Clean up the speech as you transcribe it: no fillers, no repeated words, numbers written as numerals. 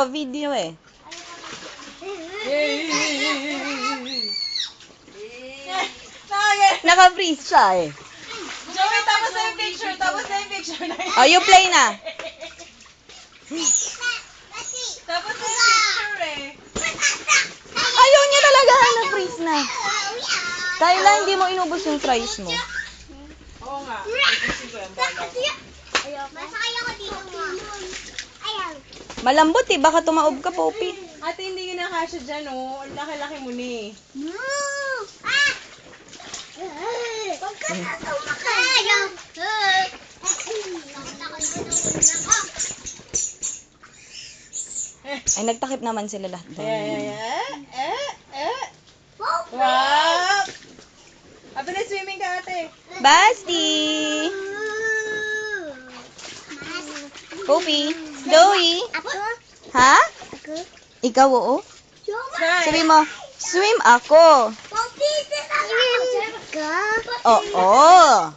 Video eh. Naka-freeze siya eh. Joey, tapos na yung picture. Tapos na yung picture. Oh, you play na. Tapos na yung picture eh. Ayaw niya talaga na-freeze na. Kayla, hindi mo inubos yung fries mo. Oo nga. Ipusin ko yung bala. Masakay ako dito mo. Ayaw. Malambot eh, baka tumaob ka, Poppy. Ate, hindi ka nakasya dyan oh. Ang laki-laki mo ni. Huwag ka na tumakay. Ayaw. Ay, nagtakip naman sila lahat doon. Wow! Ate, na swimming ka ate. Basti! Poppy? Joey? Ako? Ha? Ako? Ikaw, oo? Try. Sabi mo, swim ako. Poppy, swim ka? Oo.